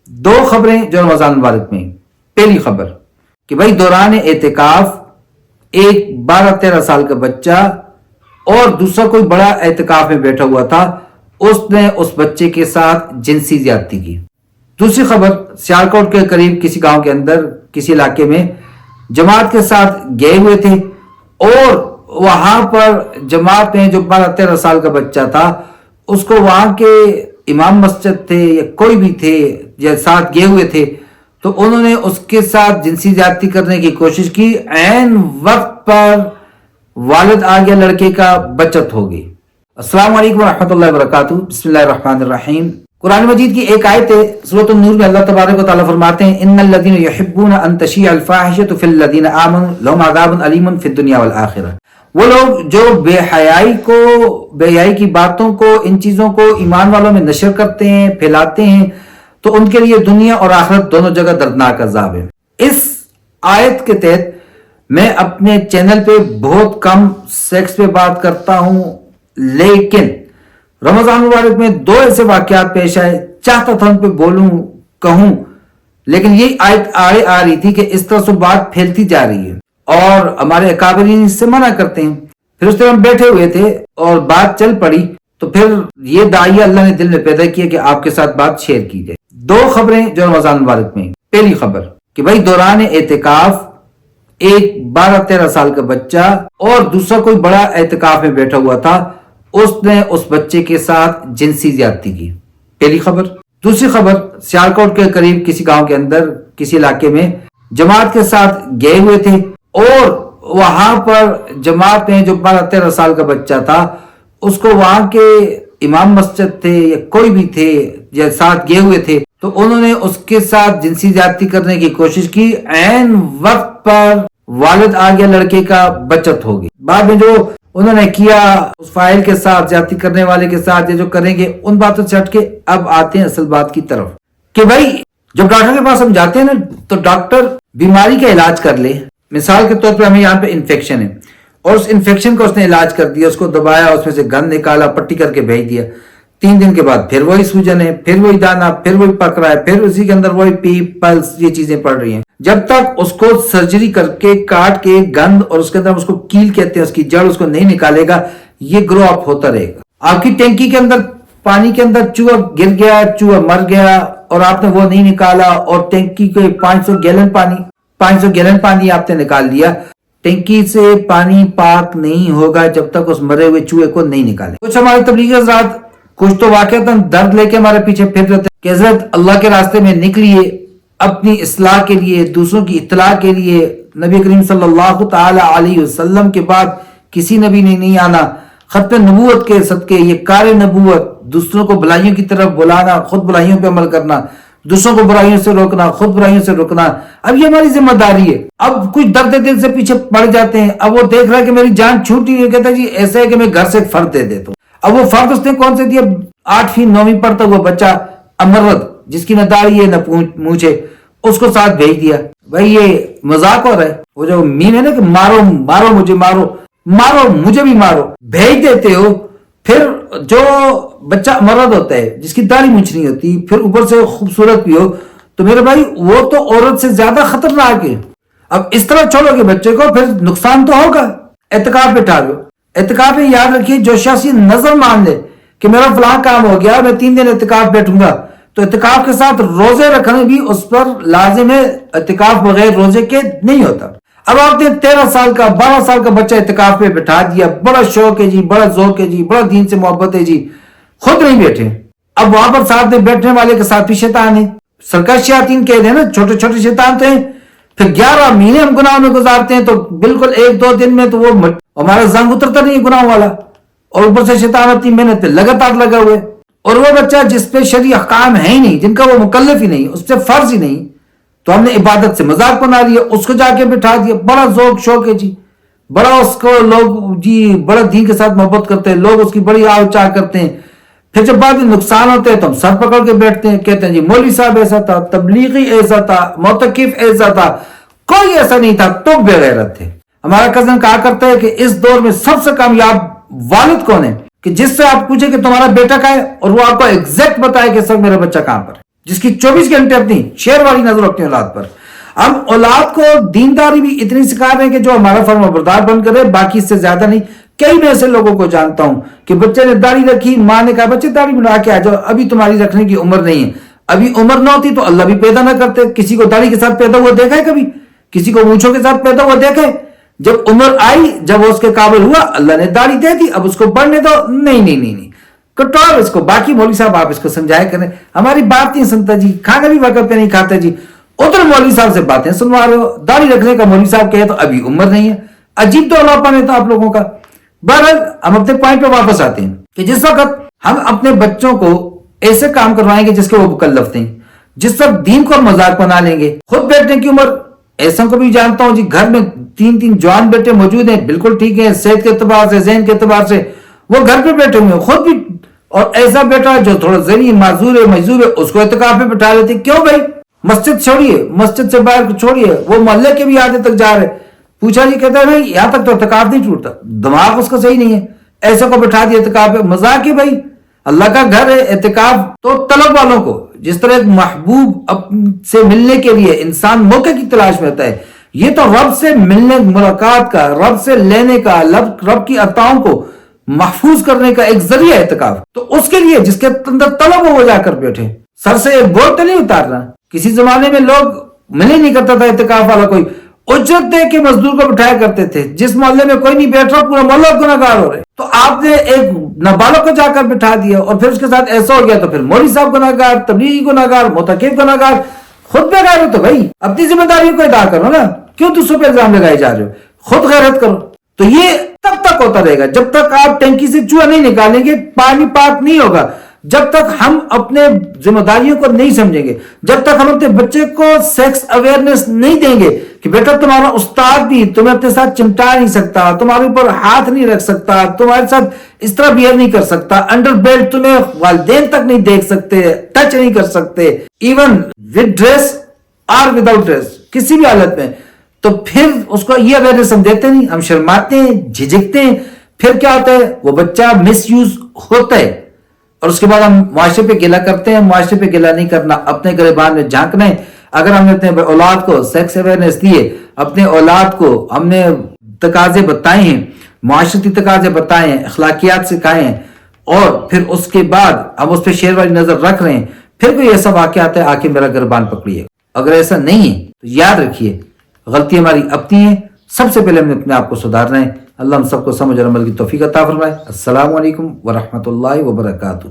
دو خبریں جو رمضان مبارک میں. پہلی خبر کہ بھائی دوران اعتکاف ایک 12-13 سال کا بچہ اور دوسرا کوئی بڑا اعتکاف میں بیٹھا ہوا تھا، اس نے اس بچے کے ساتھ جنسی زیادتی کی. دوسری خبر سیالکوٹ کے قریب کسی گاؤں کے اندر کسی علاقے میں جماعت کے ساتھ گئے ہوئے تھے اور وہاں پر جماعت میں جو 12-13 سال کا بچہ تھا اس کو وہاں کے امام مسجد تھے یا کوئی بھی تھے یا ساتھ گئے ہوئے تھے تو انہوں نے اس کے ساتھ جنسی زیادتی کرنے کی کوشش کی. عین وقت پر والد آ گیا لڑکے کا، بچت ہو گئی. السلام علیکم ورحمۃ اللہ وبرکاتہ. بسم اللہ الرحمن الرحیم. قرآن مجید کی ایک آیت ہے سورۃ النور میں اللہ تبارک و تعالیٰ فرماتے ہیں ان الذین یحبون ان تشیع الفاحشۃ فی الذین آمنوا لہم عذاب علیم فی الدنیا والآخرہ. وہ لوگ جو بے حیائی کی باتوں کو، ان چیزوں کو ایمان والوں میں نشر کرتے ہیں، پھیلاتے ہیں، تو ان کے لیے دنیا اور آخرت دونوں جگہ دردناک عذاب ہے. اس آیت کے تحت میں اپنے چینل پہ بہت کم سیکس پہ بات کرتا ہوں، لیکن رمضان مبارک میں دو ایسے واقعات پیش آئے، چاہتا تھا ان پہ بولوں، کہوں، لیکن یہ آیت آڑے آ رہی تھی کہ اس طرح سے بات پھیلتی جا رہی ہے اور ہمارے اکابرین اس سے منع کرتے ہیں. پھر اس طرح ہم بیٹھے ہوئے تھے اور بات چل پڑی تو پھر یہ داعیہ اللہ نے دل میں پیدا کیا کہ آپ کے ساتھ بات شیئر کی جائے. دو خبریں جو رمضان مبارک میں. پہلی خبر کہ بھائی دوران اعتکاف ایک 12-13 سال کا بچہ اور دوسرا کوئی بڑا اعتکاف میں بیٹھا ہوا تھا، اس نے اس بچے کے ساتھ جنسی زیادتی کی. پہلی خبر. دوسری خبر سیالکوٹ کے قریب کسی گاؤں کے اندر کسی علاقے میں جماعت کے ساتھ گئے ہوئے تھے اور وہاں پر جماعت میں جو 12-13 سال کا بچہ تھا اس کو وہاں کے امام مسجد تھے یا کوئی بھی تھے یا ساتھ گئے ہوئے تھے تو انہوں نے اس کے ساتھ جنسی زیادتی کرنے کی کوشش کی. عین وقت پر والد آ گیا لڑکے کا، بچت ہو گئی. بعد میں جو انہوں نے کیا اس فائل کے ساتھ، زیادتی کرنے والے کے ساتھ، یہ جو کریں گے ان باتوں سے ہٹ کے اب آتے ہیں اصل بات کی طرف کہ بھائی جب ڈاکٹر کے پاس ہم جاتے ہیں نا تو ڈاکٹر بیماری کا علاج کر لے. مثال کے طور پہ ہمیں یہاں پہ انفیکشن ہے اور اس انفیکشن کا اس نے علاج کر دیا، اس کو دبایا، اس میں سے گند نکالا، پٹی کر کے بھیج دیا. 3 دن کے بعد پھر وہی سوجن ہے، پھر وہی دانا، پھر وہی پک رہا ہے، پھر اسی کے اندر وہی پیپ پلس یہ چیزیں پڑ رہی ہیں. جب تک اس کو سرجری کر کے کاٹ کے گند اور اس کے اندر اس کو کیل کہتے ہیں، اس کی جڑ اس کو نہیں نکالے گا یہ گرو اپ ہوتا رہے گا. آپ کی ٹینکی کے اندر پانی کے اندر چوہا گر گیا، چوہا مر گیا اور آپ نے وہ نہیں نکالا اور ٹینکی کے 500 گیلن پانی آپ نے نکال لیا. ٹینکی سے پانی پاک نہیں ہوگا جب تک اس مرے ہوئے چوہے کو نہیں نکالے. کچھ ہمارے تبلیغی حضرات کچھ تو واقعتاً درد لے کے ہمارے پیچھے پھر رہتے ہیں کہ حضرت اللہ کے راستے میں نکلیے اپنی اصلاح کے لیے، دوسروں کی اطلاع کے لیے. نبی کریم صلی اللہ تعالی علیہ وسلم کے بعد کسی نبی نے نہیں آنا. ختم نبوت کے صدقے یہ کار نبوت، دوسروں کو بلائیوں کی طرف بلانا، خود بلائیوں پہ عمل کرنا، دوسروں کو برائیوں سے روکنا، خود برائیوں سے روکنا، اب یہ ہماری ذمہ داری ہے. اب کچھ درد دل سے پیچھے پڑ جاتے ہیں. اب وہ دیکھ رہا ہے کہ میری جان چھوٹی ہے، کہتا ہے جی ایسا ہے کہ میں گھر سے ایک فرد دے دیتا ہوں. اب وہ فرد اس نے کون سے دیا؟ 8ویں 9ویں پڑھتا ہوا بچہ امرد جس کی نہ داڑھی ہے نہ مونچھ ہے، اس کو ساتھ بھیج دیا. بھائی یہ مذاق ہو رہا ہے. وہ جو میم ہے نا کہ مارو مجھے بھی مارو، بھیج دیتے ہو. پھر جو بچہ مرد ہوتا ہے جس کی داڑھی مونچھ نہیں ہوتی، پھر اوپر سے خوبصورت بھی ہو، تو میرے بھائی وہ تو عورت سے زیادہ خطرناک ہے. اب اس طرح چھوڑو گے بچے کو پھر نقصان تو ہوگا. اعتکاف بٹھا لو. اعتکاف میں یاد رکھیے جو شخص یہ نظر مان لے کہ میرا فلاں کام ہو گیا، میں 3 دن اعتکاف بیٹھوں گا، تو اعتکاف کے ساتھ روزے رکھنا بھی اس پر لازم ہے. اعتکاف بغیر روزے کے نہیں ہوتا. اب آپ نے 13 سال کا 12 سال کا بچہ اعتکاف پہ بٹھا دیا، بڑا شوق ہے جی، بڑا ذوق ہے جی، بڑا دین سے محبت ہے جی، خود نہیں بیٹھے. اب وہاں پر ساتھ میں بیٹھنے والے کے ساتھ بھی شیطان ہے. سرکش شیاطین کہہ دیں نا، چھوٹے چھوٹے شیطان تو ہیں. پھر 11 مہینے ہم گناہوں میں گزارتے ہیں تو بالکل 1-2 دن میں تو وہ ہمارا زنگ اترتا نہیں ہے گناہوں والا، اور اوپر سے شیطان اپنی محنت پہ لگاتار لگا ہوئے. اور وہ بچہ جس پہ شرعی احکام ہے ہی نہیں، جن کا وہ مکلف ہی نہیں، اس سے فرض ہی نہیں، تو ہم نے عبادت سے مذاق بنا لیا، اس کو جا کے بٹھا دیا. بڑا ذوق شوق ہے جی، بڑا اس کو لوگ جی بڑا دین کے ساتھ محبت کرتے ہیں، لوگ اس کی بڑی آؤ چاہ کرتے ہیں. پھر جب بعد میں نقصان ہوتے ہیں تو ہم سر پکڑ کے بیٹھتے ہیں، کہتے ہیں جی مولوی صاحب ایسا تھا، تبلیغی ایسا تھا، معتکف ایسا تھا. کوئی ایسا نہیں تھا، تو بے غیرت تھے. ہمارا کزن کہا کرتا ہے کہ اس دور میں سب سے کامیاب والد کون ہے کہ جس سے آپ پوچھیں کہ تمہارا بیٹا کہاں ہے اور وہ آپ کو ایگزیکٹ بتائے کہ سر میرا بچہ کہاں پر ہے. جس کی 24 گھنٹے اپنی شیر والی نظر اپنی اولاد پر. ہم اولاد کو دینداری بھی اتنی سکھا رہے ہیں کہ جو ہمارا فرما بردار بن کرے، باقی اس سے زیادہ نہیں. کئی میں ایسے لوگوں کو جانتا ہوں کہ بچے نے داڑھی رکھی، ماں نے کہا بچے داڑھی بنا کے آ جاؤ، ابھی تمہاری رکھنے کی عمر نہیں ہے. ابھی عمر نہ ہوتی تو اللہ بھی پیدا نہ کرتے. کسی کو داڑھی کے ساتھ پیدا ہوا دیکھا ہے کبھی؟ کسی کو مونچھوں کے ساتھ پیدا ہوا دیکھا ہے؟ جب عمر آئی، جب وہ اس کے قابل ہوا، اللہ نے داڑھی دے دی، اب اس کو پڑھنے دو. نہیں کٹور اس کو. باقی مولوی صاحب آپ اس کو سمجھایا کریں، ہماری بات نہیں سنتا جی، کھانا بھی وقت پہ نہیں کھاتے جی. ادھر مولوی صاحب سے باتیں سنوا رہے ہو، داڑھی رکھنے کا مولوی صاحب کہے تو ابھی عمر نہیں ہے. عجیب تو اللہ پانے تھا آپ لوگوں کا. بہرحال ہم اپنے پوائنٹ پہ واپس آتے ہیں کہ جس وقت ہم اپنے بچوں کو ایسے کام کروائیں گے جس کے وہ مکلف تھے، جس وقت دین کو مذاق بنا لیں گے. خود بیٹھنے کی عمر، ایسا کو بھی جانتا ہوں جی، گھر میں 3 جوان بیٹے موجود ہیں، بالکل ٹھیک ہیں، صحت کے اعتبار سے، ذہن کے اعتبار سے وہ گھر پہ بیٹھے ہوئے ہیں خود بھی. اور ایسا بیٹا جو تھوڑا ذہنی معذور ہے، مجذور ہے، اس کو اعتکاف پہ بٹھا لیتے. کیوں بھائی؟ مسجد چھوڑیے، مسجد سے باہر کو چھوڑیے، وہ محلے کے بھی آدھے تک جا رہے. پوچھا جی، کہتا ہے بھائی یہاں تک تو اعتکاف نہیں ٹوٹتا، دماغ اس کا صحیح نہیں ہے، ایسے کو بٹھا دیا اعتکاف پہ. مذاق ہے بھائی، اللہ کا گھر ہے. اعتکاف تو طلب والوں کو، جس طرح ایک محبوب سے ملنے کے لیے انسان موقع کی تلاش میں ہوتا ہے، یہ تو رب سے ملنے، ملاقات کا، رب سے لینے کا، رب کی عطاؤں کو محفوظ کرنے کا ایک ذریعہ اعتکاف. تو اس کے لیے جس کے اندر طلب ہو جا کر بیٹھے، سر سے ایک بوجھ تو نہیں اتارنا. کسی زمانے میں لوگ ملے نہیں کرتا تھا اعتکاف والا کوئی، اجرت دے کے مزدور کو بٹھایا کرتے تھے. جس محلے میں کوئی نہیں بیٹھ رہا پورا محلہ گناہگار ہو رہے، تو آپ نے ایک نابالغ کو جا کر بٹھا دیا اور پھر اس کے ساتھ ایسا ہو گیا تو پھر مولوی صاحب گناہگار، تبلیغی گناہگار، معتکف گناہگار. خود بے غیرت ہو تو بھائی اپنی ذمہ داریوں کو ادا کرو نا، کیوں دوسروں پہ الزام لگائے جا رہے ہو؟ خود غیرت کرو. تو یہ تب تک ہوتا رہے گا جب تک آپ ٹینکی سے چوہا نہیں نکالیں گے، پانی پاک نہیں ہوگا. جب تک ہم اپنے ذمہ داریوں کو نہیں سمجھیں گے، جب تک ہم اپنے بچے کو سیکس اویئرنیس نہیں دیں گے کہ بیٹا تمہارا استاد بھی تمہیں اپنے ساتھ چمٹا نہیں سکتا، تمہارے اوپر ہاتھ نہیں رکھ سکتا، تمہارے ساتھ اس طرح بیہیو نہیں کر سکتا، انڈر بیلٹ تمہیں والدین تک نہیں دیکھ سکتے، ٹچ نہیں کر سکتے، ایون ود ڈریس اور وداؤٹ ڈریس، کسی بھی حالت میں. تو پھر اس کو یہ اویئرنیس ہم دیتے نہیں، ہم شرماتے ہیں، جھجکتے ہیں. پھر کیا ہوتا ہے؟ وہ بچہ مس یوز ہوتا ہے اور اس کے بعد ہم معاشرے پہ گلہ کرتے ہیں. معاشرے پہ گلہ نہیں کرنا، اپنے گریبان میں جھانکنا ہے. اگر ہم نے اپنے اولاد کو سیکس اویئرنیس دیے، اپنے اولاد کو ہم نے تقاضے بتائے ہیں، معاشرتی تقاضے بتائے ہیں، اخلاقیات سکھائے ہیں، اور پھر اس کے بعد ہم اس پہ شیر والی نظر رکھ رہے ہیں، پھر کوئی ایسا واقعہ آتا ہے آ کے میرا گریبان پکڑیے. اگر ایسا نہیں ہے تو یاد رکھیے غلطی ہماری اپنی ہے. سب سے پہلے ہم نے اپنے آپ کو سدھارنا ہے. اللہ ہم سب کو سمجھ اور عمل کی توفیق عطا فرمائے. السلام علیکم ورحمۃ اللہ وبرکاتہ.